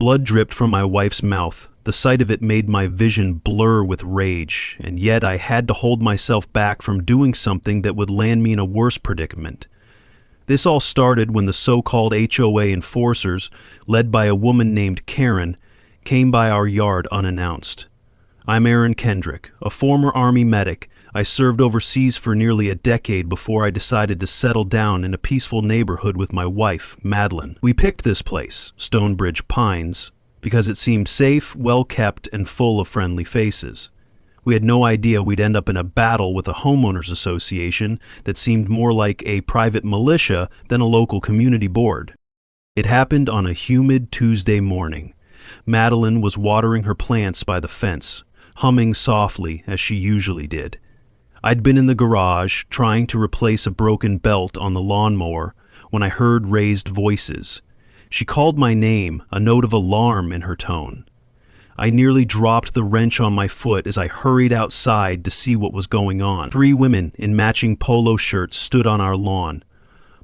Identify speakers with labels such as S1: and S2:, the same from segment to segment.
S1: Blood dripped from my wife's mouth. The sight of it made my vision blur with rage, and yet I had to hold myself back from doing something that would land me in a worse predicament. This all started when the so-called HOA enforcers, led by a woman named Karen, came by our yard unannounced. I'm Aaron Kendrick, a former Army medic. I served overseas for nearly a decade before I decided to settle down in a peaceful neighborhood with my wife, Madeline. We picked this place, Stonebridge Pines, because it seemed safe, well-kept, and full of friendly faces. We had no idea we'd end up in a battle with a homeowners association that seemed more like a private militia than a local community board. It happened on a humid Tuesday morning. Madeline was watering her plants by the fence, humming softly as she usually did. I'd been in the garage trying to replace a broken belt on the lawnmower when I heard raised voices. She called my name, a note of alarm in her tone. I nearly dropped the wrench on my foot as I hurried outside to see what was going on. 3 women in matching polo shirts stood on our lawn.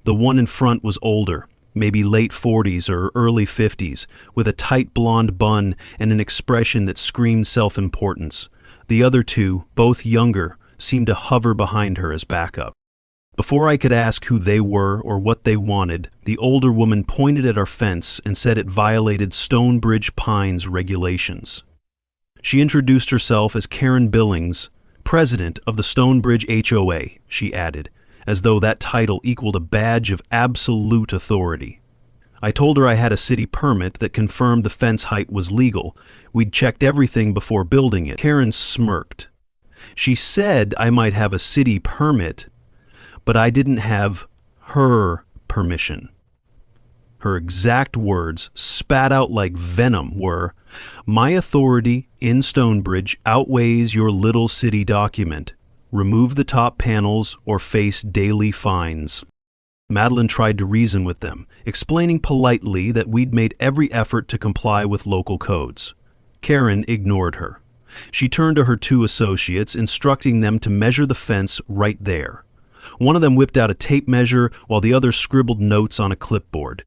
S1: The one in front was older, maybe late 40s or early 50s, with a tight blonde bun and an expression that screamed self-importance. The other 2, both younger, seemed to hover behind her as backup. Before I could ask who they were or what they wanted, the older woman pointed at our fence and said it violated Stonebridge Pines regulations. She introduced herself as Karen Billings, president of the Stonebridge HOA, she added, as though that title equaled a badge of absolute authority. I told her I had a city permit that confirmed the fence height was legal. We'd checked everything before building it. Karen smirked. She said I might have a city permit, but I didn't have her permission. Her exact words, spat out like venom, were, "My authority in Stonebridge outweighs your little city document. Remove the top panels or face daily fines." Madeline tried to reason with them, explaining politely that we'd made every effort to comply with local codes. Karen ignored her. She turned to her 2 associates, instructing them to measure the fence right there. One of them whipped out a tape measure while the other scribbled notes on a clipboard.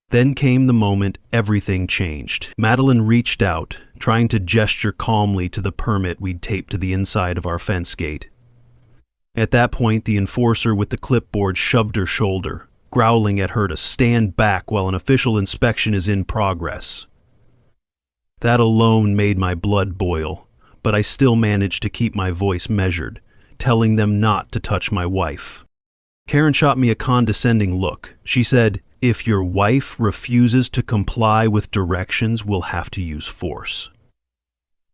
S1: Then came the moment everything changed. Madeline reached out, trying to gesture calmly to the permit we'd taped to the inside of our fence gate. At that point, the enforcer with the clipboard shoved her shoulder, growling at her to stand back while an official inspection is in progress. That alone made my blood boil, but I still managed to keep my voice measured, telling them not to touch my wife. Karen shot me a condescending look. She said, "If your wife refuses to comply with directions, we'll have to use force."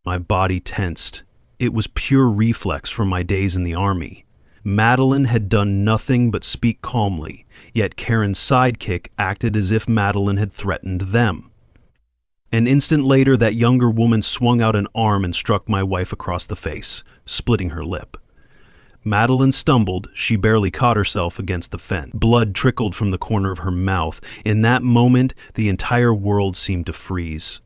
S1: My body tensed. It was pure reflex from my days in the Army. Madeline had done nothing but speak calmly, yet Karen's sidekick acted as if Madeline had threatened them. An instant later, that younger woman swung out an arm and struck my wife across the face, splitting her lip. Madeline stumbled. She barely caught herself against the fence. Blood trickled from the corner of her mouth. In that moment, the entire world seemed to freeze.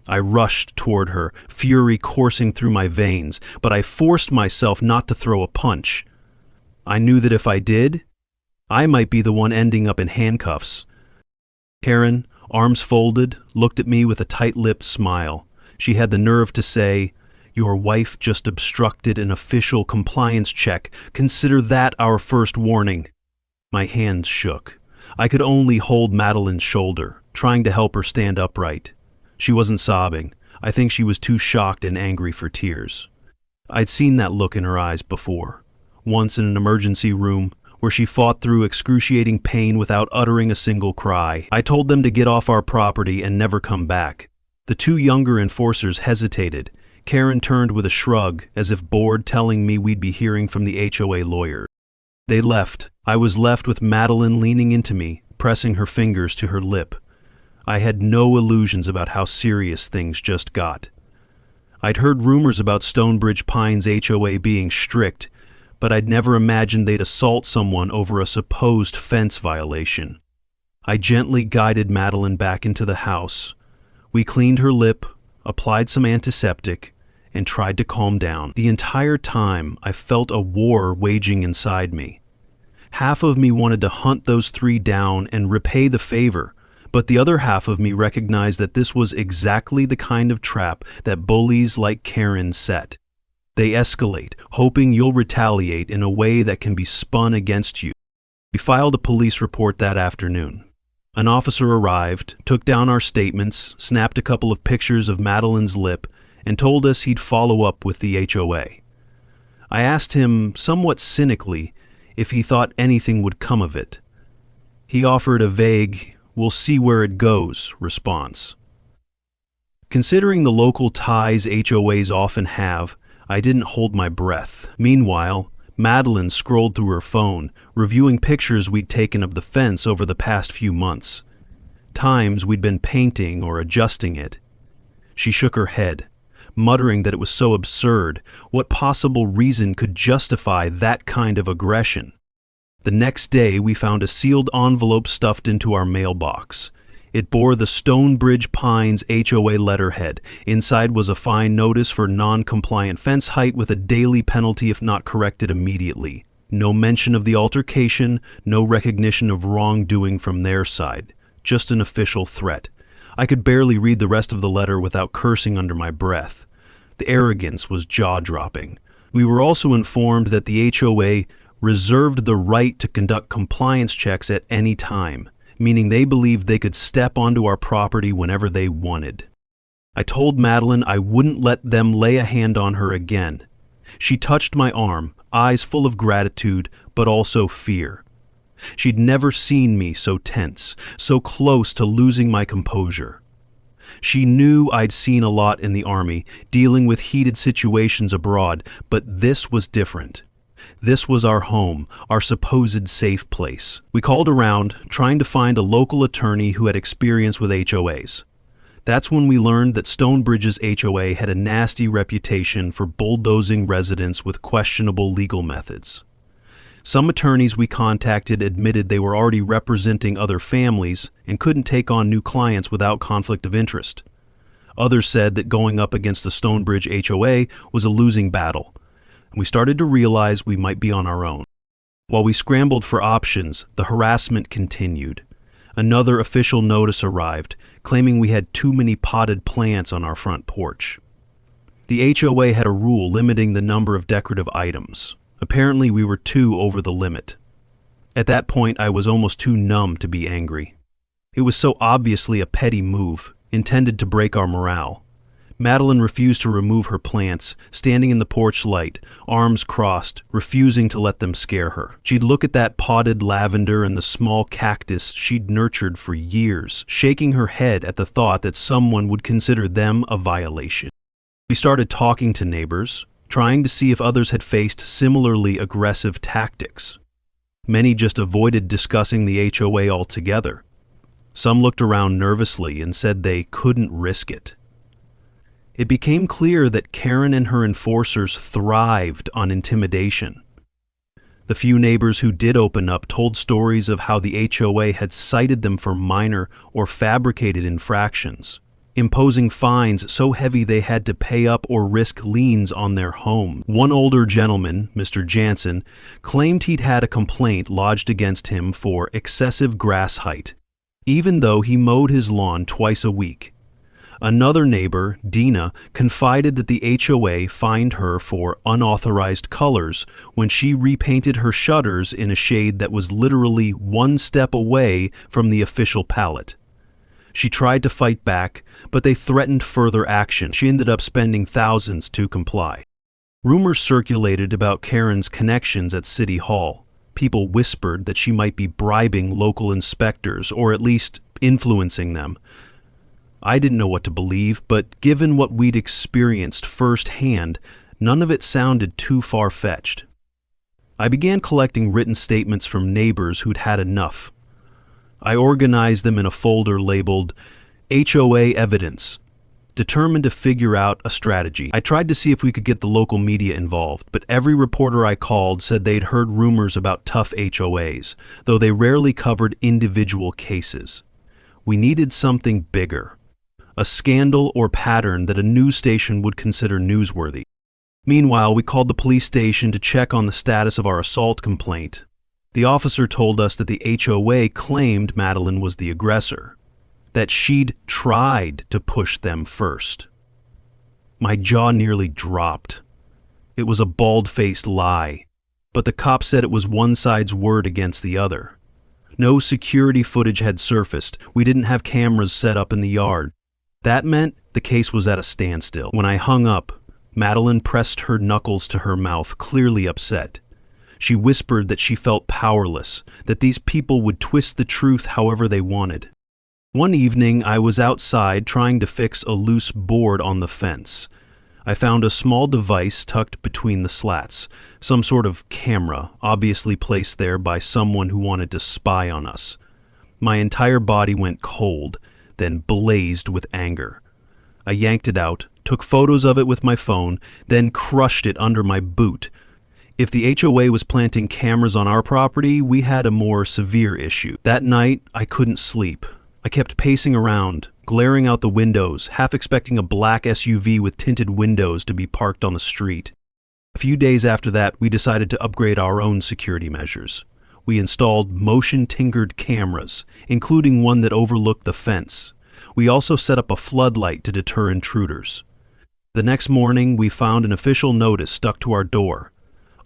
S1: I rushed toward her, fury coursing through my veins, but I forced myself not to throw a punch. I knew that if I did, I might be the one ending up in handcuffs. Karen, arms folded, looked at me with a tight-lipped smile. She had the nerve to say, "Your wife just obstructed an official compliance check. Consider that our first warning." My hands shook. I could only hold Madeline's shoulder, trying to help her stand upright. She wasn't sobbing. I think she was too shocked and angry for tears. I'd seen that look in her eyes before. Once in an emergency room, where she fought through excruciating pain without uttering a single cry. I told them to get off our property and never come back. The 2 younger enforcers hesitated. Karen turned with a shrug, as if bored, telling me we'd be hearing from the HOA lawyer. They left. I was left with Madeline leaning into me, pressing her fingers to her lip. I had no illusions about how serious things just got. I'd heard rumors about Stonebridge Pines HOA being strict, but I'd never imagined they'd assault someone over a supposed fence violation. I gently guided Madeline back into the house. We cleaned her lip, applied some antiseptic, and tried to calm down. The entire time, I felt a war waging inside me. Half of me wanted to hunt those 3 down and repay the favor, But the other half of me recognized that this was exactly the kind of trap that bullies like Karen set. They escalate, hoping you'll retaliate in a way that can be spun against you. We filed a police report that afternoon. An officer arrived, took down our statements, snapped a couple of pictures of Madeline's lip, and told us he'd follow up with the HOA. I asked him, somewhat cynically, if he thought anything would come of it. He offered a vague, "we'll see where it goes" response. Considering the local ties HOAs often have, I didn't hold my breath. Meanwhile, Madeline scrolled through her phone, reviewing pictures we'd taken of the fence over the past few months. Times we'd been painting or adjusting it. She shook her head, muttering that it was so absurd. What possible reason could justify that kind of aggression? The next day, we found a sealed envelope stuffed into our mailbox. It bore the Stonebridge Pines HOA letterhead. Inside was a fine notice for non-compliant fence height with a daily penalty if not corrected immediately. No mention of the altercation, no recognition of wrongdoing from their side. Just an official threat. I could barely read the rest of the letter without cursing under my breath. The arrogance was jaw-dropping. We were also informed that the HOA reserved the right to conduct compliance checks at any time, meaning they believed they could step onto our property whenever they wanted. I told Madeline I wouldn't let them lay a hand on her again. She touched my arm, eyes full of gratitude, but also fear. She'd never seen me so tense, so close to losing my composure. She knew I'd seen a lot in the Army, dealing with heated situations abroad, but this was different. This was our home, our supposed safe place. We called around, trying to find a local attorney who had experience with HOAs. That's when we learned that Stonebridge's HOA had a nasty reputation for bulldozing residents with questionable legal methods. Some attorneys we contacted admitted they were already representing other families and couldn't take on new clients without conflict of interest. Others said that going up against the Stonebridge HOA was a losing battle. We started to realize we might be on our own. While we scrambled for options, the harassment continued. Another official notice arrived, claiming we had too many potted plants on our front porch. The HOA had a rule limiting the number of decorative items. Apparently, we were 2 over the limit. At that point, I was almost too numb to be angry. It was so obviously a petty move, intended to break our morale. Madeline refused to remove her plants, standing in the porch light, arms crossed, refusing to let them scare her. She'd look at that potted lavender and the small cactus she'd nurtured for years, shaking her head at the thought that someone would consider them a violation. We started talking to neighbors, trying to see if others had faced similarly aggressive tactics. Many just avoided discussing the HOA altogether. Some looked around nervously and said they couldn't risk it. It became clear that Karen and her enforcers thrived on intimidation. The few neighbors who did open up told stories of how the HOA had cited them for minor or fabricated infractions, imposing fines so heavy they had to pay up or risk liens on their home. One older gentleman, Mr. Jansen, claimed he'd had a complaint lodged against him for excessive grass height, even though he mowed his lawn twice a week. Another neighbor, Dina, confided that the HOA fined her for unauthorized colors when she repainted her shutters in a shade that was literally 1 step away from the official palette. She tried to fight back, but they threatened further action. She ended up spending thousands to comply. Rumors circulated about Karen's connections at City Hall. People whispered that she might be bribing local inspectors, or at least influencing them. I didn't know what to believe, but given what we'd experienced firsthand, none of it sounded too far-fetched. I began collecting written statements from neighbors who'd had enough. I organized them in a folder labeled HOA Evidence, determined to figure out a strategy. I tried to see if we could get the local media involved, but every reporter I called said they'd heard rumors about tough HOAs, though they rarely covered individual cases. We needed something bigger. A scandal or pattern that a news station would consider newsworthy. Meanwhile, we called the police station to check on the status of our assault complaint. The officer told us that the HOA claimed Madeline was the aggressor. that she'd tried to push them first. My jaw nearly dropped. It was a bald-faced lie, but the cop said it was one side's word against the other. No security footage had surfaced. We didn't have cameras set up in the yard. That meant the case was at a standstill. When I hung up, Madeline pressed her knuckles to her mouth, clearly upset. She whispered that she felt powerless, that these people would twist the truth however they wanted. One evening, I was outside trying to fix a loose board on the fence. I found a small device tucked between the slats, some sort of camera, obviously placed there by someone who wanted to spy on us. My entire body went cold, then blazed with anger. I yanked it out, took photos of it with my phone, then crushed it under my boot. If the HOA was planting cameras on our property, we had a more severe issue. That night, I couldn't sleep. I kept pacing around, glaring out the windows, half expecting a black SUV with tinted windows to be parked on the street. A few days after that, we decided to upgrade our own security measures. We installed motion-tinkered cameras, including one that overlooked the fence. We also set up a floodlight to deter intruders. The next morning, we found an official notice stuck to our door.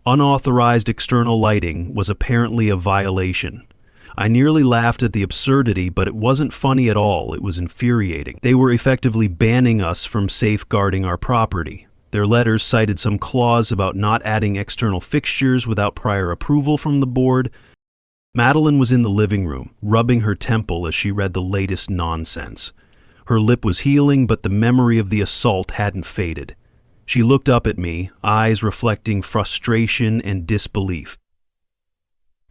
S1: Unauthorized external lighting was apparently a violation. I nearly laughed at the absurdity, but it wasn't funny at all. It was infuriating. They were effectively banning us from safeguarding our property. Their letters cited some clause about not adding external fixtures without prior approval from the board. Madeline was in the living room, rubbing her temple as she read the latest nonsense. Her lip was healing, but the memory of the assault hadn't faded. She looked up at me, eyes reflecting frustration and disbelief.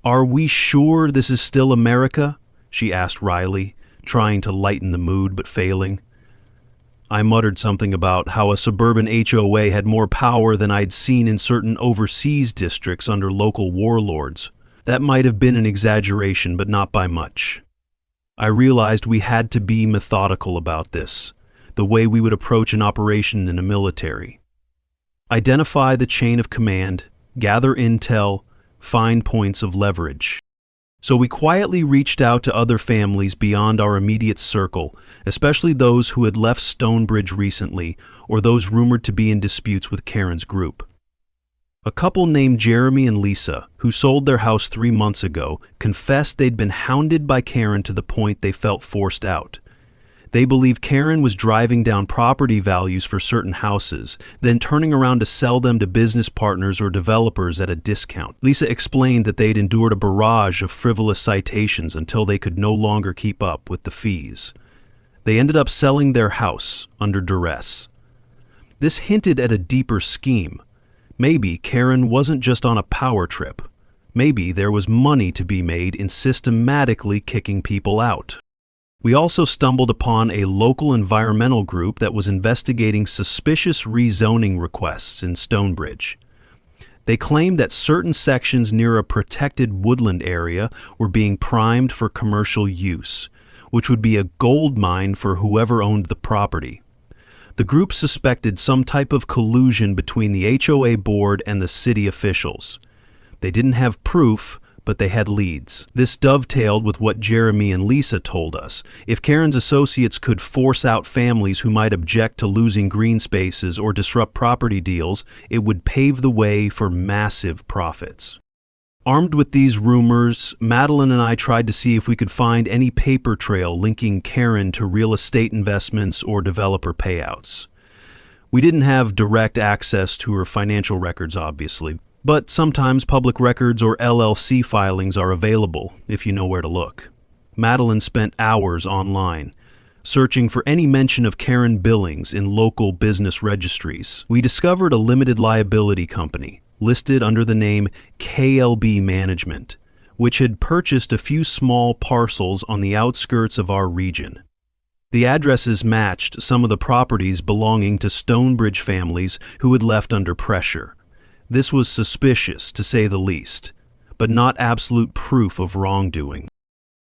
S1: "Are we sure this is still America?" she asked wryly, trying to lighten the mood but failing. I muttered something about how a suburban HOA had more power than I'd seen in certain overseas districts under local warlords. That might have been an exaggeration, but not by much. I realized we had to be methodical about this, the way we would approach an operation in a military. Identify the chain of command, gather intel, find points of leverage. So we quietly reached out to other families beyond our immediate circle, especially those who had left Stonebridge recently or those rumored to be in disputes with Karen's group. A couple named Jeremy and Lisa, who sold their house 3 months ago, confessed they'd been hounded by Karen to the point they felt forced out. They believed Karen was driving down property values for certain houses, then turning around to sell them to business partners or developers at a discount. Lisa explained that they'd endured a barrage of frivolous citations until they could no longer keep up with the fees. They ended up selling their house under duress. This hinted at a deeper scheme. Maybe Karen wasn't just on a power trip. Maybe there was money to be made in systematically kicking people out. We also stumbled upon a local environmental group that was investigating suspicious rezoning requests in Stonebridge. They claimed that certain sections near a protected woodland area were being primed for commercial use, which would be a gold mine for whoever owned the property. The group suspected some type of collusion between the HOA board and the city officials. They didn't have proof, but they had leads. This dovetailed with what Jeremy and Lisa told us. If Karen's associates could force out families who might object to losing green spaces or disrupt property deals, it would pave the way for massive profits. Armed with these rumors, Madeline and I tried to see if we could find any paper trail linking Karen to real estate investments or developer payouts. We didn't have direct access to her financial records, obviously, but sometimes public records or LLC filings are available if you know where to look. Madeline spent hours online, searching for any mention of Karen Billings in local business registries. We discovered a limited liability company, listed under the name KLB Management, which had purchased a few small parcels on the outskirts of our region. The addresses matched some of the properties belonging to Stonebridge families who had left under pressure. This was suspicious, to say the least, but not absolute proof of wrongdoing.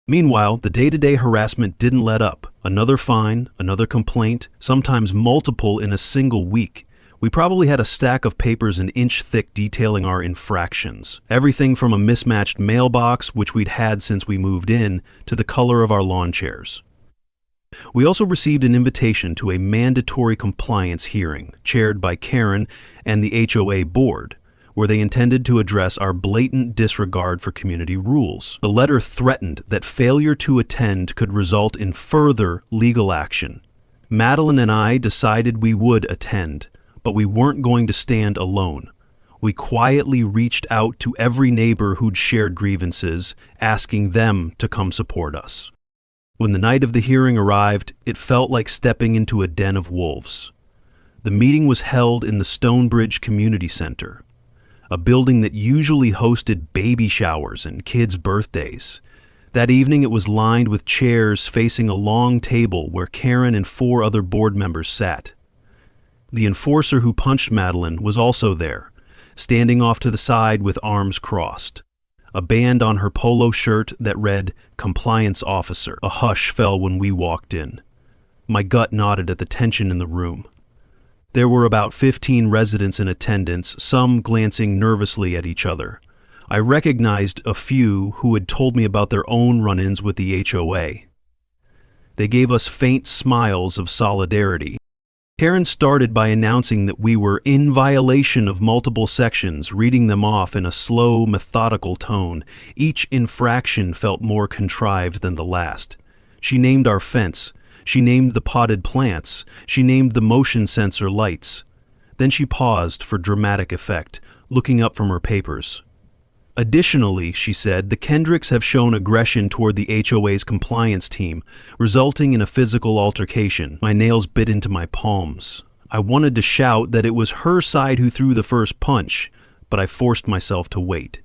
S1: Meanwhile, the day-to-day harassment didn't let up. Another fine, another complaint, sometimes multiple in a single week. We probably had a stack of papers an inch thick detailing our infractions. Everything from a mismatched mailbox, which we'd had since we moved in, to the color of our lawn chairs. We also received an invitation to a mandatory compliance hearing, chaired by Karen and the HOA board, where they intended to address our blatant disregard for community rules. The letter threatened that failure to attend could result in further legal action. Madeline and I decided we would attend, but we weren't going to stand alone. We quietly reached out to every neighbor who'd shared grievances, asking them to come support us. When the night of the hearing arrived, it felt like stepping into a den of wolves. The meeting was held in the Stonebridge Community Center, a building that usually hosted baby showers and kids' birthdays. That evening it was lined with chairs facing a long table where Karen and 4 other board members sat. The enforcer who punched Madeline was also there, standing off to the side with arms crossed, a band on her polo shirt that read "Compliance Officer." A hush fell when we walked in. My gut nodded at the tension in the room. There were about 15 residents in attendance, some glancing nervously at each other. I recognized a few who had told me about their own run-ins with the HOA. They gave us faint smiles of solidarity. Karen started by announcing that we were in violation of multiple sections, reading them off in a slow, methodical tone. Each infraction felt more contrived than the last. She named our fence. She named the potted plants. She named the motion sensor lights. Then she paused for dramatic effect, looking up from her papers. Additionally, she said, the Kendricks have shown aggression toward the HOA's compliance team, resulting in a physical altercation. My nails bit into my palms. I wanted to shout that it was her side who threw the first punch, but I forced myself to wait.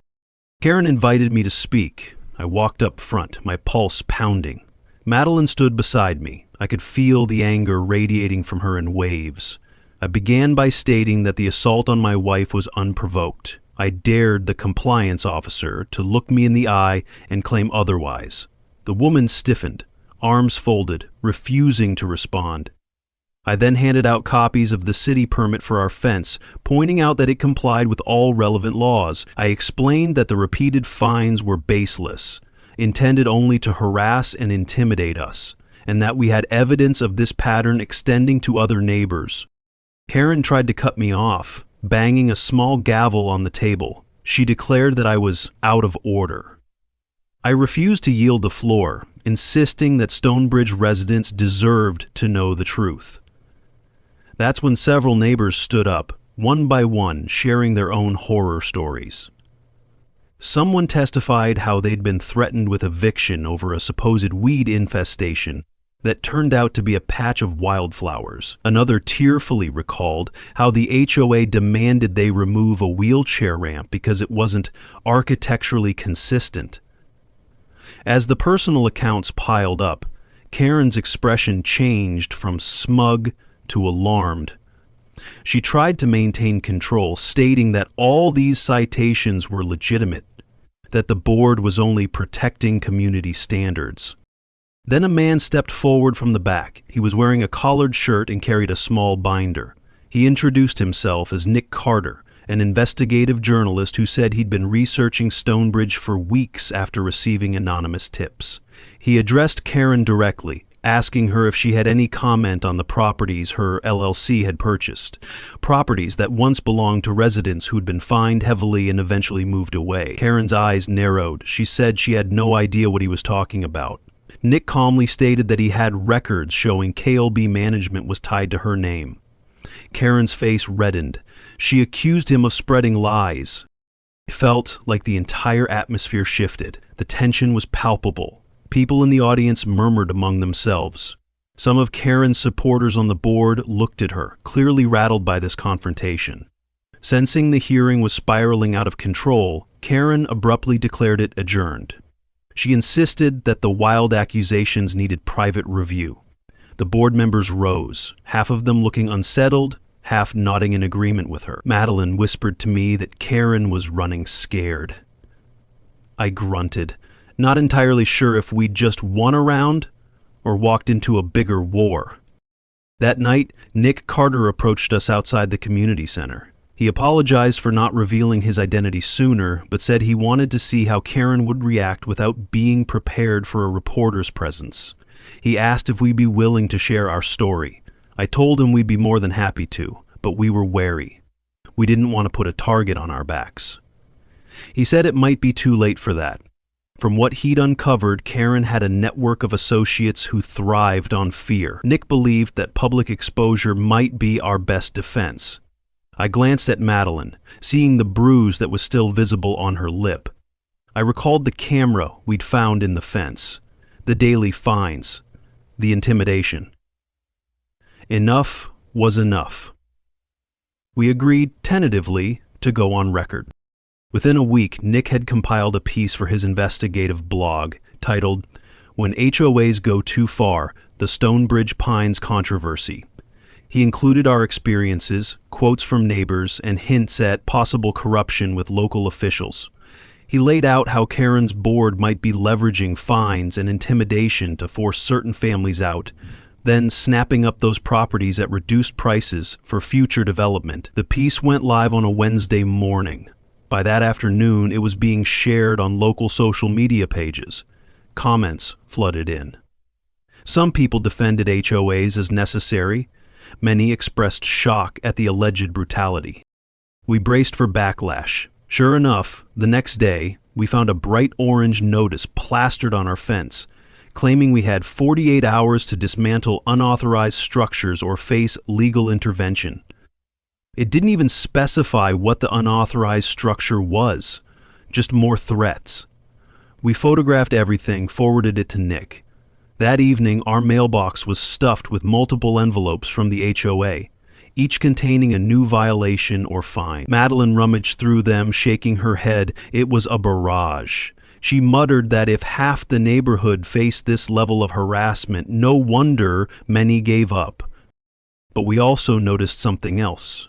S1: Karen invited me to speak. I walked up front, my pulse pounding. Madeline stood beside me. I could feel the anger radiating from her in waves. I began by stating that the assault on my wife was unprovoked. I dared the compliance officer to look me in the eye and claim otherwise. The woman stiffened, arms folded, refusing to respond. I then handed out copies of the city permit for our fence, pointing out that it complied with all relevant laws. I explained that the repeated fines were baseless, intended only to harass and intimidate us, and that we had evidence of this pattern extending to other neighbors. Karen tried to cut me off, banging a small gavel on the table. She declared that I was out of order. I refused to yield the floor, insisting that Stonebridge residents deserved to know the truth. That's when several neighbors stood up, one by one, sharing their own horror stories. Someone testified how they'd been threatened with eviction over a supposed weed infestation that turned out to be a patch of wildflowers. Another tearfully recalled how the HOA demanded they remove a wheelchair ramp because it wasn't architecturally consistent. As the personal accounts piled up, Karen's expression changed from smug to alarmed. She tried to maintain control, stating that all these citations were legitimate, that the board was only protecting community standards. Then a man stepped forward from the back. He was wearing a collared shirt and carried a small binder. He introduced himself as Nick Carter, an investigative journalist who said he'd been researching Stonebridge for weeks after receiving anonymous tips. He addressed Karen directly, asking her if she had any comment on the properties her LLC had purchased, properties that once belonged to residents who'd been fined heavily and eventually moved away. Karen's eyes narrowed. She said she had no idea what he was talking about. Nick calmly stated that he had records showing KLB management was tied to her name. Karen's face reddened. She accused him of spreading lies. It felt like the entire atmosphere shifted. The tension was palpable. People in the audience murmured among themselves. Some of Karen's supporters on the board looked at her, clearly rattled by this confrontation. Sensing the hearing was spiraling out of control, Karen abruptly declared it adjourned. She insisted that the wild accusations needed private review. The board members rose, half of them looking unsettled, half nodding in agreement with her. Madeline whispered to me that Karen was running scared. I grunted, not entirely sure if we'd just won a round or walked into a bigger war. That night, Nick Carter approached us outside the community center. He apologized for not revealing his identity sooner, but said he wanted to see how Karen would react without being prepared for a reporter's presence. He asked if we'd be willing to share our story. I told him we'd be more than happy to, but we were wary. We didn't want to put a target on our backs. He said it might be too late for that. From what he'd uncovered, Karen had a network of associates who thrived on fear. Nick believed that public exposure might be our best defense. I glanced at Madeline, seeing the bruise that was still visible on her lip. I recalled the camera we'd found in the fence, the daily fines, the intimidation. Enough was enough. We agreed tentatively to go on record. Within a week, Nick had compiled a piece for his investigative blog titled, "When HOAs Go Too Far, the Stonebridge Pines Controversy." He included our experiences, quotes from neighbors, and hints at possible corruption with local officials. He laid out how Karen's board might be leveraging fines and intimidation to force certain families out, then snapping up those properties at reduced prices for future development. The piece went live on a Wednesday morning. By that afternoon, it was being shared on local social media pages. Comments flooded in. Some people defended HOAs as necessary. Many expressed shock at the alleged brutality. We braced for backlash. Sure enough, the next day, we found a bright orange notice plastered on our fence, claiming we had 48 hours to dismantle unauthorized structures or face legal intervention. It didn't even specify what the unauthorized structure was, just more threats. We photographed everything, forwarded it to Nick. That evening, our mailbox was stuffed with multiple envelopes from the HOA, each containing a new violation or fine. Madeline rummaged through them, shaking her head. It was a barrage. She muttered that if half the neighborhood faced this level of harassment, no wonder many gave up. But we also noticed something else.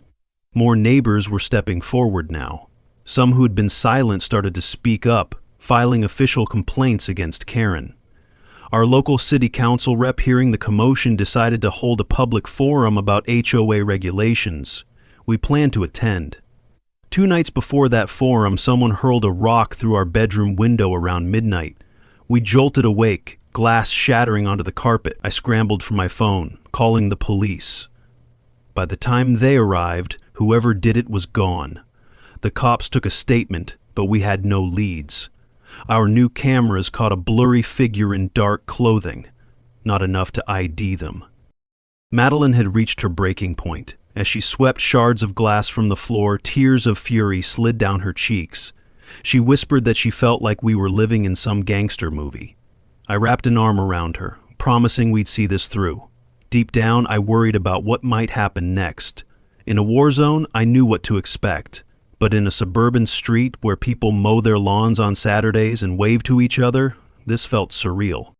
S1: More neighbors were stepping forward now. Some who had been silent started to speak up, filing official complaints against Karen. Our local city council rep, hearing the commotion, decided to hold a public forum about HOA regulations. We planned to attend. 2 nights before that forum, someone hurled a rock through our bedroom window around midnight. We jolted awake, glass shattering onto the carpet. I scrambled for my phone, calling the police. By the time they arrived, whoever did it was gone. The cops took a statement, but we had no leads. Our new cameras caught a blurry figure in dark clothing, not enough to ID them. Madeline had reached her breaking point. As she swept shards of glass from the floor, tears of fury slid down her cheeks. She whispered that she felt like we were living in some gangster movie. I wrapped an arm around her, promising we'd see this through. Deep down, I worried about what might happen next. In a war zone, I knew what to expect. But in a suburban street where people mow their lawns on Saturdays and wave to each other, this felt surreal.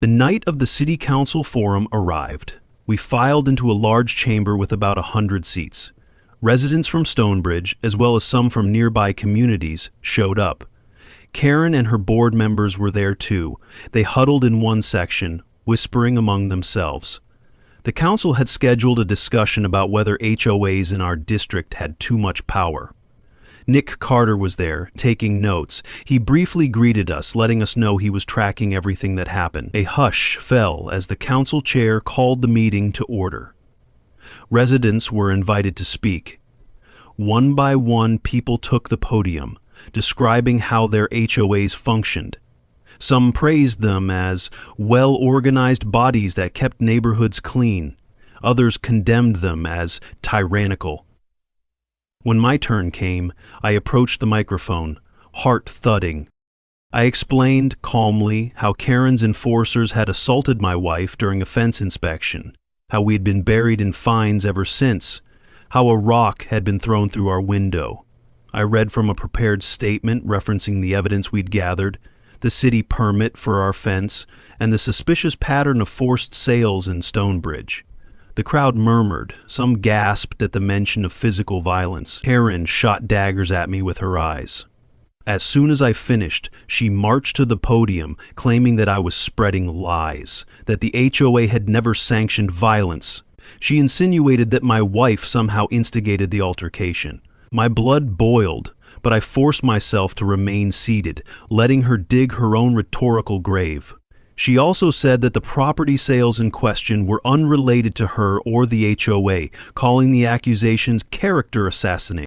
S1: The night of the city council forum arrived. We filed into a large chamber with about 100 seats. Residents from Stonebridge, as well as some from nearby communities, showed up. Karen and her board members were there too. They huddled in one section, whispering among themselves. The council had scheduled a discussion about whether HOAs in our district had too much power. Nick Carter was there, taking notes. He briefly greeted us, letting us know he was tracking everything that happened. A hush fell as the council chair called the meeting to order. Residents were invited to speak. One by one, people took the podium, describing how their HOAs functioned. Some praised them as well-organized bodies that kept neighborhoods clean. Others condemned them as tyrannical. When my turn came, I approached the microphone, heart thudding. I explained calmly how Karen's enforcers had assaulted my wife during a fence inspection, how we had been buried in fines ever since, how a rock had been thrown through our window. I read from a prepared statement referencing the evidence we'd gathered, the city permit for our fence, and the suspicious pattern of forced sales in Stonebridge. The crowd murmured. Some gasped at the mention of physical violence. Karen shot daggers at me with her eyes. As soon as I finished, she marched to the podium, claiming that I was spreading lies, that the HOA had never sanctioned violence. She insinuated that my wife somehow instigated the altercation. My blood boiled, but I forced myself to remain seated, letting her dig her own rhetorical grave. She also said that the property sales in question were unrelated to her or the HOA, calling the accusations character assassination.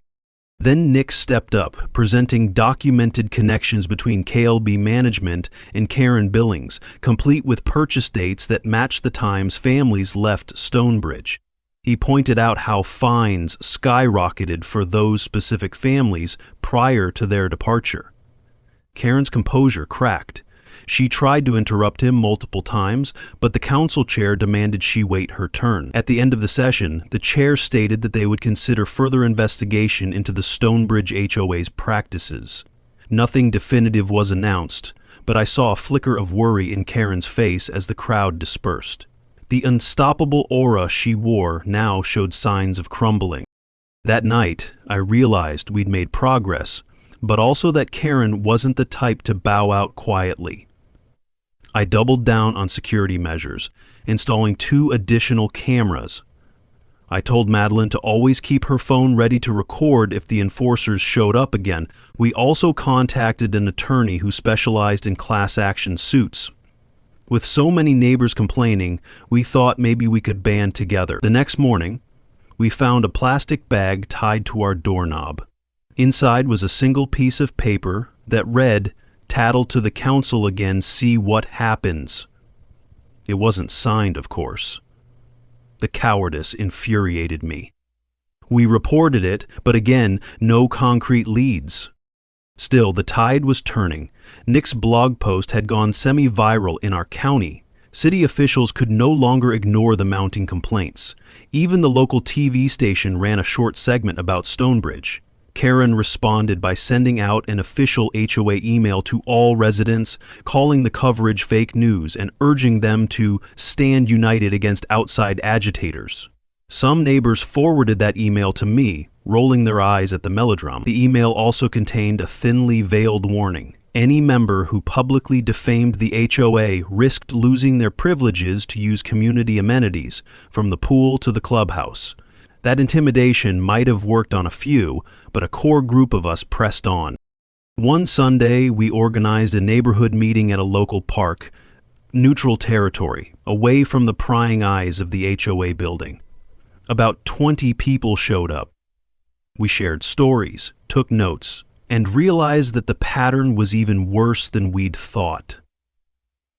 S1: Then Nick stepped up, presenting documented connections between KLB management and Karen Billings, complete with purchase dates that matched the times families left Stonebridge. He pointed out how fines skyrocketed for those specific families prior to their departure. Karen's composure cracked. She tried to interrupt him multiple times, but the council chair demanded she wait her turn. At the end of the session, the chair stated that they would consider further investigation into the Stonebridge HOA's practices. Nothing definitive was announced, but I saw a flicker of worry in Karen's face as the crowd dispersed. The unstoppable aura she wore now showed signs of crumbling. That night, I realized we'd made progress, but also that Karen wasn't the type to bow out quietly. I doubled down on security measures, installing 2 additional cameras. I told Madeline to always keep her phone ready to record if the enforcers showed up again. We also contacted an attorney who specialized in class action suits. With so many neighbors complaining, we thought maybe we could band together. The next morning, we found a plastic bag tied to our doorknob. Inside was a single piece of paper that read, "Tattle to the council again, see what happens." It wasn't signed, of course. The cowardice infuriated me. We reported it, but again, no concrete leads. Still, the tide was turning. Nick's blog post had gone semi-viral in our county. City officials could no longer ignore the mounting complaints. Even the local TV station ran a short segment about Stonebridge. Karen responded by sending out an official HOA email to all residents, calling the coverage fake news and urging them to stand united against outside agitators. Some neighbors forwarded that email to me, rolling their eyes at the melodrama. The email also contained a thinly veiled warning. Any member who publicly defamed the HOA risked losing their privileges to use community amenities, from the pool to the clubhouse. That intimidation might have worked on a few, but a core group of us pressed on. One Sunday, we organized a neighborhood meeting at a local park, neutral territory, away from the prying eyes of the HOA building. About 20 people showed up. We shared stories, took notes, and realized that the pattern was even worse than we'd thought.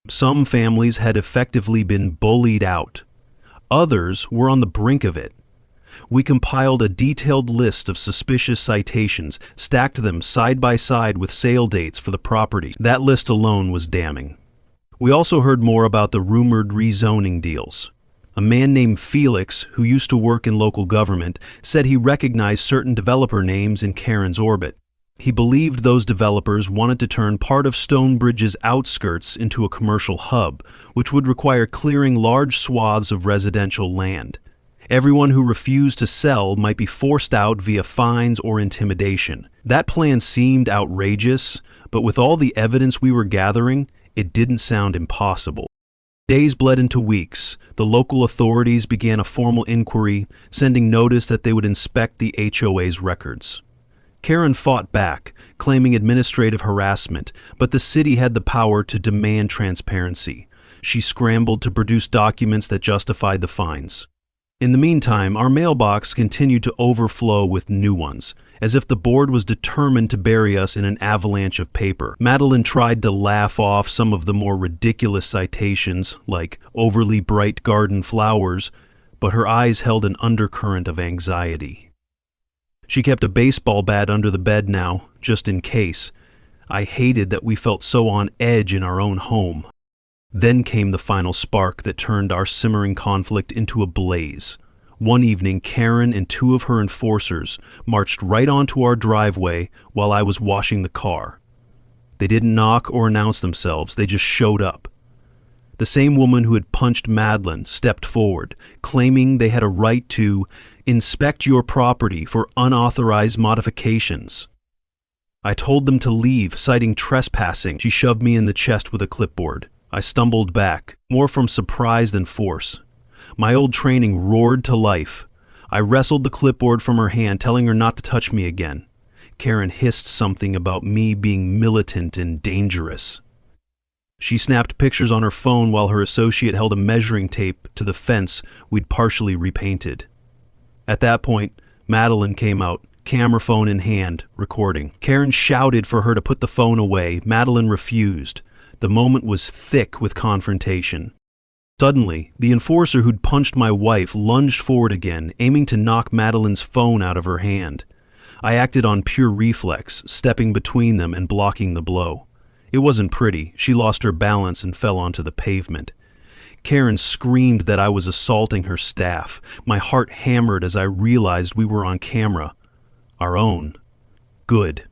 S1: Some families had effectively been bullied out. Others were on the brink of it. We compiled a detailed list of suspicious citations, stacked them side by side with sale dates for the property. That list alone was damning. We also heard more about the rumored rezoning deals. A man named Felix, who used to work in local government, said he recognized certain developer names in Karen's orbit. He believed those developers wanted to turn part of Stonebridge's outskirts into a commercial hub, which would require clearing large swaths of residential land. Everyone who refused to sell might be forced out via fines or intimidation. That plan seemed outrageous, but with all the evidence we were gathering, it didn't sound impossible. Days bled into weeks. The local authorities began a formal inquiry, sending notice that they would inspect the HOA's records. Karen fought back, claiming administrative harassment, but the city had the power to demand transparency. She scrambled to produce documents that justified the fines. In the meantime, our mailbox continued to overflow with new ones, as if the board was determined to bury us in an avalanche of paper. Madeline tried to laugh off some of the more ridiculous citations, like overly bright garden flowers, but her eyes held an undercurrent of anxiety. She kept a baseball bat under the bed now, just in case. I hated that we felt so on edge in our own home. Then came the final spark that turned our simmering conflict into a blaze. One evening, Karen and 2 of her enforcers marched right onto our driveway while I was washing the car. They didn't knock or announce themselves, they just showed up. The same woman who had punched Madeline stepped forward, claiming they had a right to inspect your property for unauthorized modifications. I told them to leave, citing trespassing. She shoved me in the chest with a clipboard. I stumbled back, more from surprise than force. My old training roared to life. I wrestled the clipboard from her hand, telling her not to touch me again. Karen hissed something about me being militant and dangerous. She snapped pictures on her phone while her associate held a measuring tape to the fence we'd partially repainted. At that point, Madeline came out, camera phone in hand, recording. Karen shouted for her to put the phone away. Madeline refused. The moment was thick with confrontation. Suddenly, the enforcer who'd punched my wife lunged forward again, aiming to knock Madeline's phone out of her hand. I acted on pure reflex, stepping between them and blocking the blow. It wasn't pretty. She lost her balance and fell onto the pavement. Karen screamed that I was assaulting her staff. My heart hammered as I realized we were on camera. Our own. Good.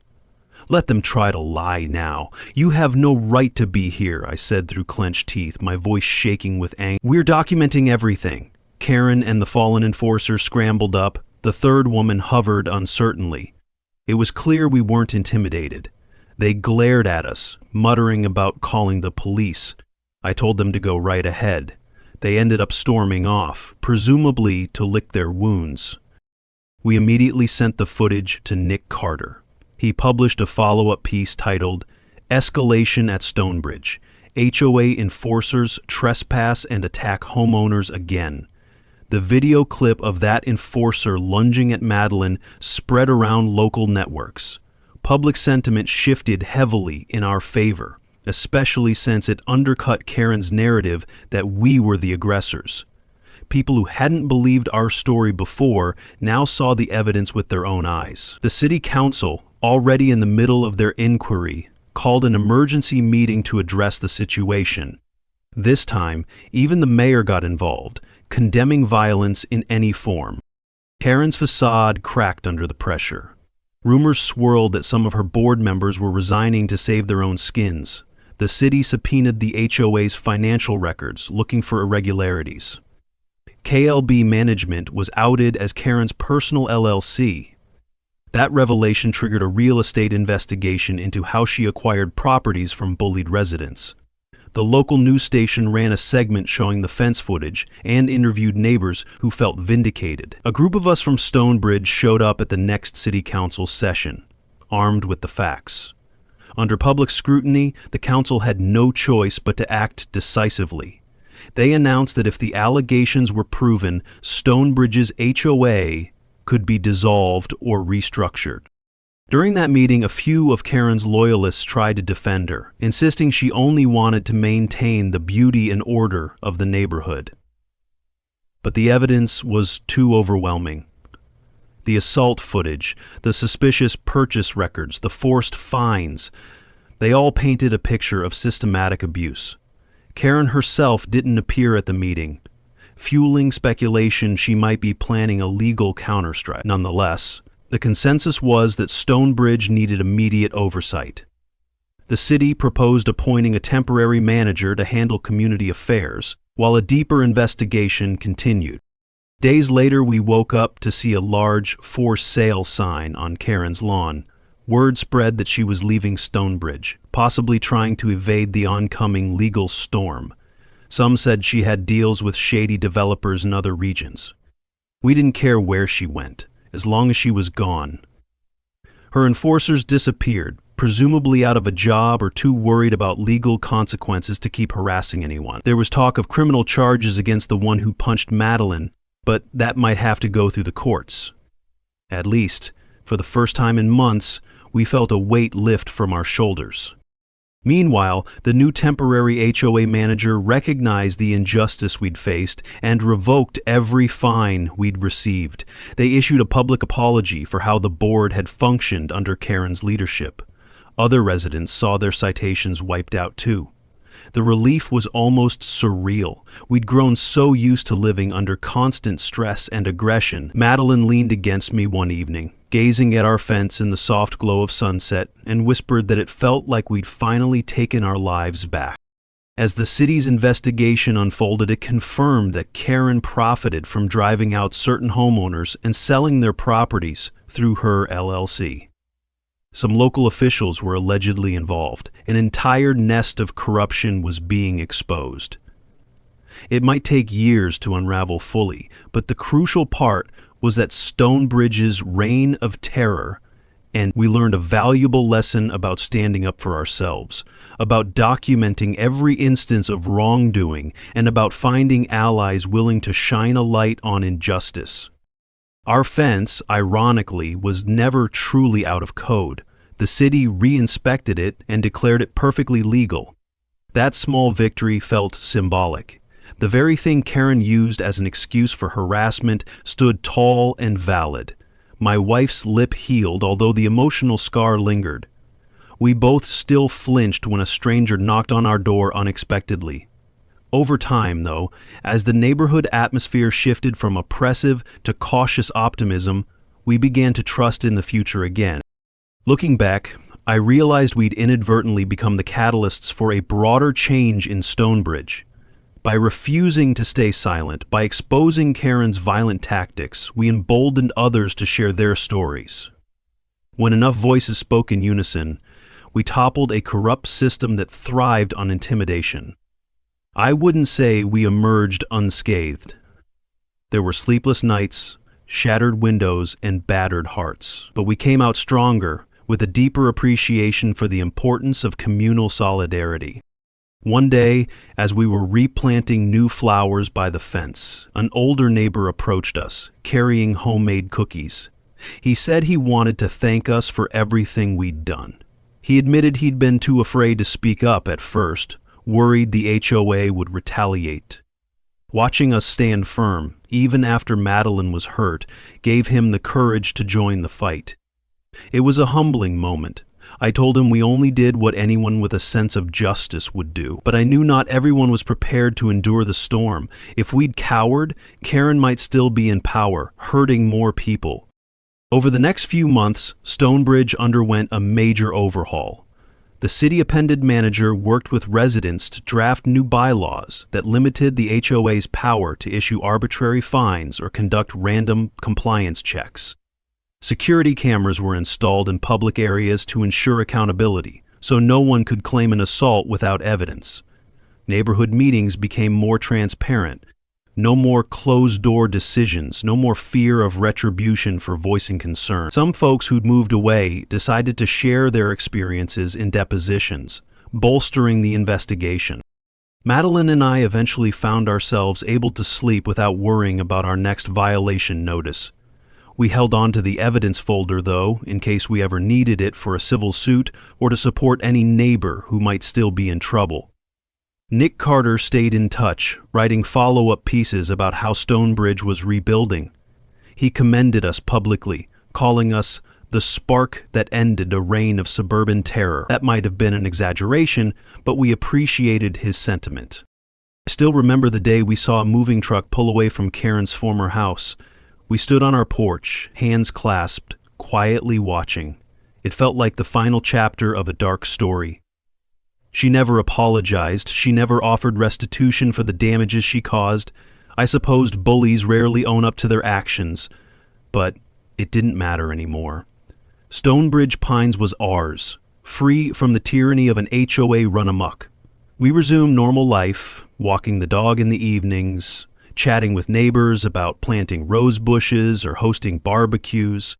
S1: Let them try to lie now. You have no right to be here, I said through clenched teeth, my voice shaking with anger. We're documenting everything. Karen and the fallen enforcer scrambled up. The third woman hovered uncertainly. It was clear we weren't intimidated. They glared at us, muttering about calling the police. I told them to go right ahead. They ended up storming off, presumably to lick their wounds. We immediately sent the footage to Nick Carter. He published a follow-up piece titled, Escalation at Stonebridge. HOA enforcers trespass and attack homeowners again. The video clip of that enforcer lunging at Madeline spread around local networks. Public sentiment shifted heavily in our favor, especially since it undercut Karen's narrative that we were the aggressors. People who hadn't believed our story before now saw the evidence with their own eyes. The city council, already in the middle of their inquiry, called an emergency meeting to address the situation. This time, even the mayor got involved, condemning violence in any form. Karen's facade cracked under the pressure. Rumors swirled that some of her board members were resigning to save their own skins. The city subpoenaed the HOA's financial records, looking for irregularities. KLB Management was outed as Karen's personal LLC. That revelation triggered a real estate investigation into how she acquired properties from bullied residents. The local news station ran a segment showing the fence footage and interviewed neighbors who felt vindicated. A group of us from Stonebridge showed up at the next city council session, armed with the facts. Under public scrutiny, the council had no choice but to act decisively. They announced that if the allegations were proven, Stonebridge's HOA could be dissolved or restructured. During that meeting, a few of Karen's loyalists tried to defend her, insisting she only wanted to maintain the beauty and order of the neighborhood. But the evidence was too overwhelming. The assault footage, the suspicious purchase records, the forced fines, they all painted a picture of systematic abuse. Karen herself didn't appear at the meeting, fueling speculation she might be planning a legal counterstrike. Nonetheless, the consensus was that Stonebridge needed immediate oversight. The city proposed appointing a temporary manager to handle community affairs, while a deeper investigation continued. Days later, we woke up to see a large for sale sign on Karen's lawn. Word spread that she was leaving Stonebridge, possibly trying to evade the oncoming legal storm. Some said she had deals with shady developers in other regions. We didn't care where she went, as long as she was gone. Her enforcers disappeared, presumably out of a job or too worried about legal consequences to keep harassing anyone. There was talk of criminal charges against the one who punched Madeline, but that might have to go through the courts. At least, for the first time in months, we felt a weight lift from our shoulders. Meanwhile, the new temporary HOA manager recognized the injustice we'd faced and revoked every fine we'd received. They issued a public apology for how the board had functioned under Karen's leadership. Other residents saw their citations wiped out too. The relief was almost surreal. We'd grown so used to living under constant stress and aggression. Madeline leaned against me one evening, gazing at our fence in the soft glow of sunset, and whispered that it felt like we'd finally taken our lives back. As the city's investigation unfolded, it confirmed that Karen profited from driving out certain homeowners and selling their properties through her LLC. Some local officials were allegedly involved. An entire nest of corruption was being exposed. It might take years to unravel fully, but the crucial part was that Stonebridge's reign of terror and we learned a valuable lesson about standing up for ourselves, about documenting every instance of wrongdoing, and about finding allies willing to shine a light on injustice. Our fence, ironically, was never truly out of code. The city re-inspected it and declared it perfectly legal. That small victory felt symbolic. The very thing Karen used as an excuse for harassment stood tall and valid. My wife's lip healed, although the emotional scar lingered. We both still flinched when a stranger knocked on our door unexpectedly. Over time, though, as the neighborhood atmosphere shifted from oppressive to cautious optimism, we began to trust in the future again. Looking back, I realized we'd inadvertently become the catalysts for a broader change in Stonebridge. By refusing to stay silent, by exposing Karen's violent tactics, we emboldened others to share their stories. When enough voices spoke in unison, we toppled a corrupt system that thrived on intimidation. I wouldn't say we emerged unscathed. There were sleepless nights, shattered windows, and battered hearts, but we came out stronger, with a deeper appreciation for the importance of communal solidarity. One day, as we were replanting new flowers by the fence, an older neighbor approached us, carrying homemade cookies. He said he wanted to thank us for everything we'd done. He admitted he'd been too afraid to speak up at first, worried the HOA would retaliate. Watching us stand firm, even after Madeline was hurt, gave him the courage to join the fight. It was a humbling moment. I told him we only did what anyone with a sense of justice would do, but I knew not everyone was prepared to endure the storm. If we'd cowered, Karen might still be in power, hurting more people. Over the next few months, Stonebridge underwent a major overhaul. The city appended manager worked with residents to draft new bylaws that limited the HOA's power to issue arbitrary fines or conduct random compliance checks. Security cameras were installed in public areas to ensure accountability, so no one could claim an assault without evidence. Neighborhood meetings became more transparent. No more closed-door decisions, no more fear of retribution for voicing concern. Some folks who'd moved away decided to share their experiences in depositions, bolstering the investigation. Madeline and I eventually found ourselves able to sleep without worrying about our next violation notice. We held on to the evidence folder, though, in case we ever needed it for a civil suit or to support any neighbor who might still be in trouble. Nick Carter stayed in touch, writing follow-up pieces about how Stonebridge was rebuilding. He commended us publicly, calling us the spark that ended a reign of suburban terror. That might have been an exaggeration, but we appreciated his sentiment. I still remember the day we saw a moving truck pull away from Karen's former house. We stood on our porch, hands clasped, quietly watching. It felt like the final chapter of a dark story. She never apologized. She never offered restitution for the damages she caused. I supposed bullies rarely own up to their actions, but it didn't matter anymore. Stonebridge Pines was ours, free from the tyranny of an HOA run amok. We resumed normal life, walking the dog in the evenings, chatting with neighbors about planting rose bushes or hosting barbecues.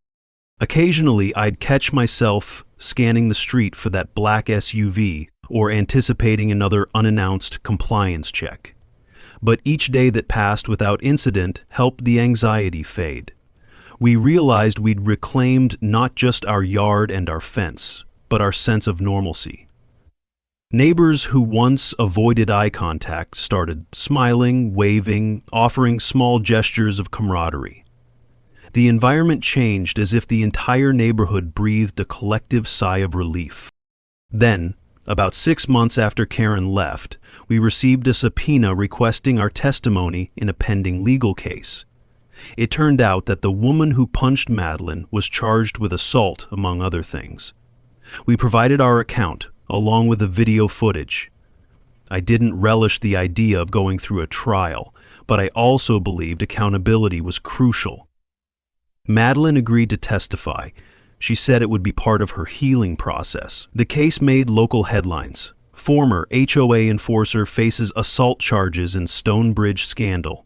S1: Occasionally, I'd catch myself scanning the street for that black SUV or anticipating another unannounced compliance check. But each day that passed without incident helped the anxiety fade. We realized we'd reclaimed not just our yard and our fence, but our sense of normalcy. Neighbors who once avoided eye contact started smiling, waving, offering small gestures of camaraderie. The environment changed as if the entire neighborhood breathed a collective sigh of relief. Then, about 6 months after Karen left, we received a subpoena requesting our testimony in a pending legal case. It turned out that the woman who punched Madeline was charged with assault, among other things. We provided our account, along with the video footage. I didn't relish the idea of going through a trial, but I also believed accountability was crucial. Madeline agreed to testify. She said it would be part of her healing process. The case made local headlines. Former HOA enforcer faces assault charges in Stonebridge scandal.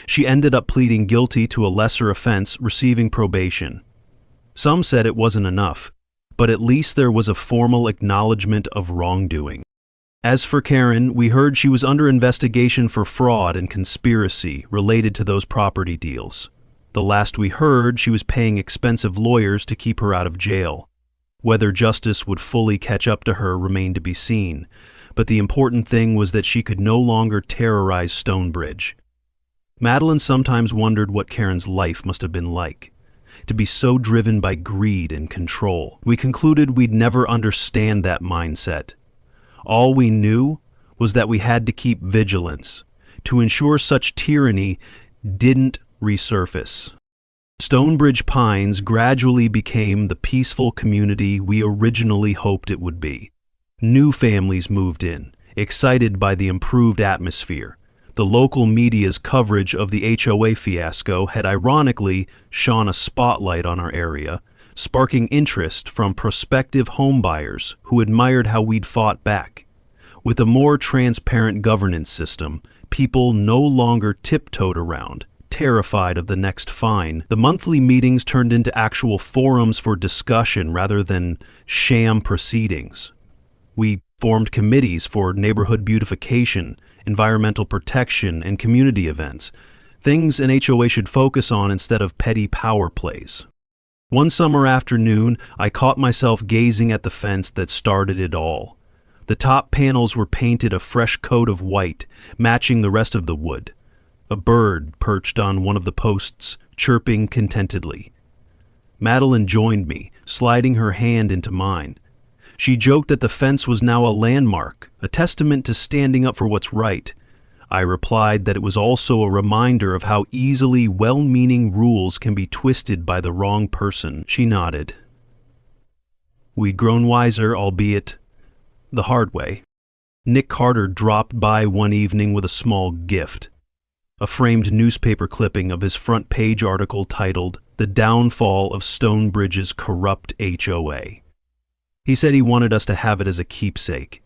S1: She ended up pleading guilty to a lesser offense, receiving probation. Some said it wasn't enough, but at least there was a formal acknowledgement of wrongdoing. As for Karen, we heard she was under investigation for fraud and conspiracy related to those property deals. The last we heard, she was paying expensive lawyers to keep her out of jail. Whether justice would fully catch up to her remained to be seen, but the important thing was that she could no longer terrorize Stonebridge. Madeline sometimes wondered what Karen's life must have been like, to be so driven by greed and control. We concluded we'd never understand that mindset. All we knew was that we had to keep vigilance to ensure such tyranny didn't resurface. Stonebridge Pines gradually became the peaceful community we originally hoped it would be. New families moved in, excited by the improved atmosphere. The local media's coverage of the HOA fiasco had ironically shone a spotlight on our area, sparking interest from prospective homebuyers who admired how we'd fought back. With a more transparent governance system, people no longer tiptoed around, terrified of the next fine. The monthly meetings turned into actual forums for discussion rather than sham proceedings. We formed committees for neighborhood beautification, environmental protection, and community events, things an HOA should focus on instead of petty power plays. One summer afternoon, I caught myself gazing at the fence that started it all. The top panels were painted a fresh coat of white, matching the rest of the wood. A bird perched on one of the posts, chirping contentedly. Madeline joined me, sliding her hand into mine. She joked that the fence was now a landmark, a testament to standing up for what's right. I replied that it was also a reminder of how easily well-meaning rules can be twisted by the wrong person. She nodded. We'd grown wiser, albeit the hard way. Nick Carter dropped by one evening with a small gift, a framed newspaper clipping of his front page article titled "The Downfall of Stonebridge's Corrupt HOA." He said he wanted us to have it as a keepsake.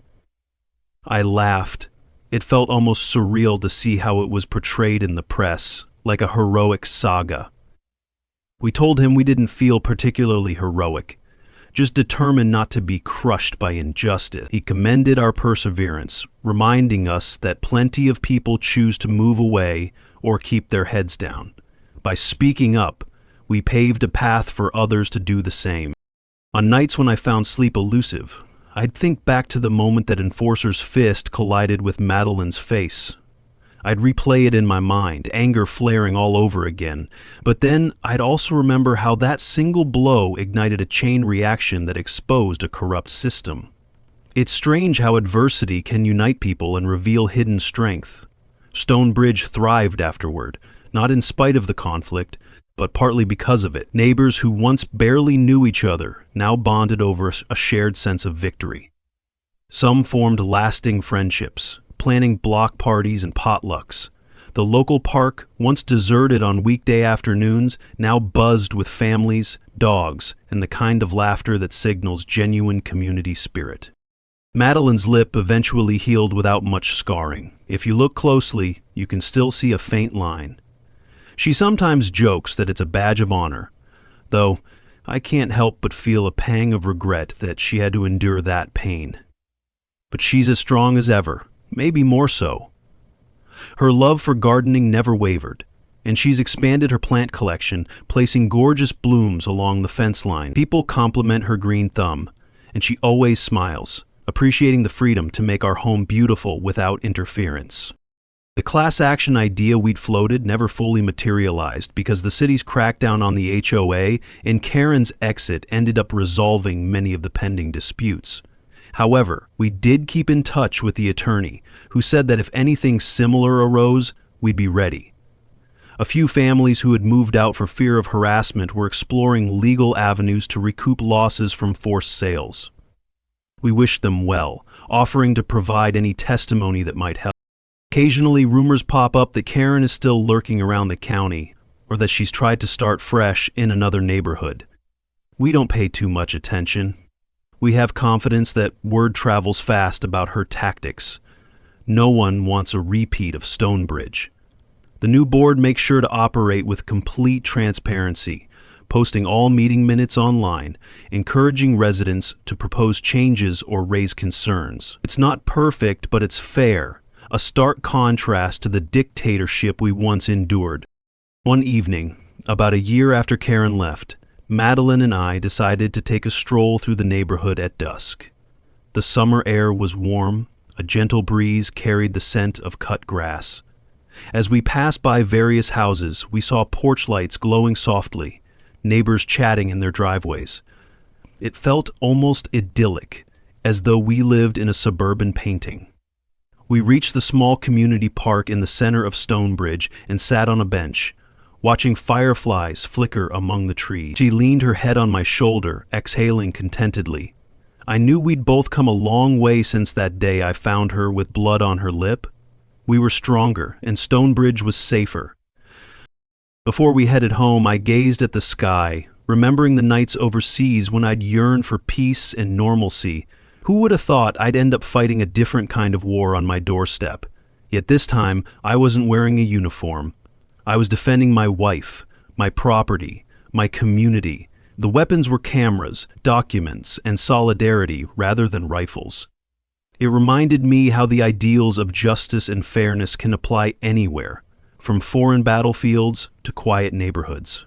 S1: I laughed. It felt almost surreal to see how it was portrayed in the press, like a heroic saga. We told him we didn't feel particularly heroic, just determined not to be crushed by injustice. He commended our perseverance, reminding us that plenty of people choose to move away or keep their heads down. By speaking up, we paved a path for others to do the same. On nights when I found sleep elusive, I'd think back to the moment that Enforcer's fist collided with Madeline's face. I'd replay it in my mind, anger flaring all over again, but then I'd also remember how that single blow ignited a chain reaction that exposed a corrupt system. It's strange how adversity can unite people and reveal hidden strength. Stonebridge thrived afterward, not in spite of the conflict, but partly because of it. Neighbors who once barely knew each other now bonded over a shared sense of victory. Some formed lasting friendships, planning block parties and potlucks. The local park, once deserted on weekday afternoons, now buzzed with families, dogs, and the kind of laughter that signals genuine community spirit. Madeline's lip eventually healed without much scarring. If you look closely, you can still see a faint line. She sometimes jokes that it's a badge of honor, though I can't help but feel a pang of regret that she had to endure that pain. But she's as strong as ever, maybe more so. Her love for gardening never wavered, and she's expanded her plant collection, placing gorgeous blooms along the fence line. People compliment her green thumb, and she always smiles, appreciating the freedom to make our home beautiful without interference. The class action idea we'd floated never fully materialized because the city's crackdown on the HOA and Karen's exit ended up resolving many of the pending disputes. However, we did keep in touch with the attorney, who said that if anything similar arose, we'd be ready. A few families who had moved out for fear of harassment were exploring legal avenues to recoup losses from forced sales. We wished them well, offering to provide any testimony that might help. Occasionally, rumors pop up that Karen is still lurking around the county, or that she's tried to start fresh in another neighborhood. We don't pay too much attention. We have confidence that word travels fast about her tactics. No one wants a repeat of Stonebridge. The new board makes sure to operate with complete transparency, posting all meeting minutes online, encouraging residents to propose changes or raise concerns. It's not perfect, but it's fair, a stark contrast to the dictatorship we once endured. One evening, about a year after Karen left, Madeline and I decided to take a stroll through the neighborhood at dusk. The summer air was warm, a gentle breeze carried the scent of cut grass. As we passed by various houses, we saw porch lights glowing softly, neighbors chatting in their driveways. It felt almost idyllic, as though we lived in a suburban painting. We reached the small community park in the center of Stonebridge and sat on a bench, watching fireflies flicker among the trees. She leaned her head on my shoulder, exhaling contentedly. I knew we'd both come a long way since that day I found her with blood on her lip. We were stronger, and Stonebridge was safer. Before we headed home, I gazed at the sky, remembering the nights overseas when I'd yearned for peace and normalcy. Who would have thought I'd end up fighting a different kind of war on my doorstep? Yet this time, I wasn't wearing a uniform. I was defending my wife, my property, my community. The weapons were cameras, documents, and solidarity rather than rifles. It reminded me how the ideals of justice and fairness can apply anywhere, from foreign battlefields to quiet neighborhoods.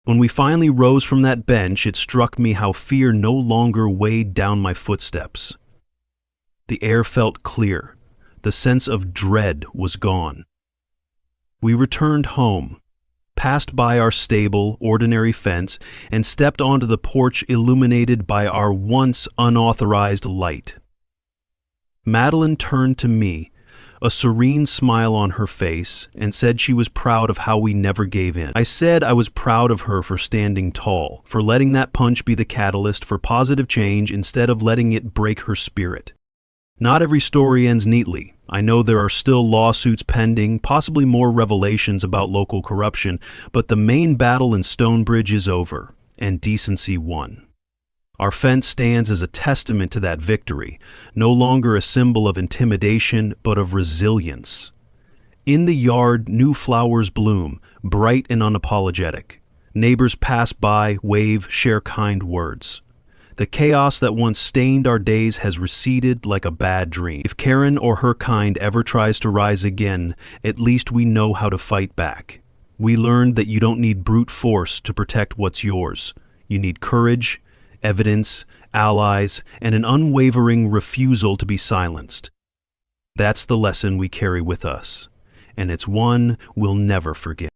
S1: When we finally rose from that bench, it struck me how fear no longer weighed down my footsteps. The air felt clear. The sense of dread was gone. We returned home, passed by our stable, ordinary fence, and stepped onto the porch illuminated by our once unauthorized light. Madeline turned to me, a serene smile on her face, and said she was proud of how we never gave in. I said I was proud of her for standing tall, for letting that punch be the catalyst for positive change instead of letting it break her spirit. Not every story ends neatly. I know there are still lawsuits pending, possibly more revelations about local corruption, but the main battle in Stonebridge is over, and decency won. Our fence stands as a testament to that victory, no longer a symbol of intimidation, but of resilience. In the yard, new flowers bloom, bright and unapologetic. Neighbors pass by, wave, share kind words. The chaos that once stained our days has receded like a bad dream. If Karen or her kind ever tries to rise again, at least we know how to fight back. We learned that you don't need brute force to protect what's yours. You need courage, evidence, allies, and an unwavering refusal to be silenced. That's the lesson we carry with us, and it's one we'll never forget.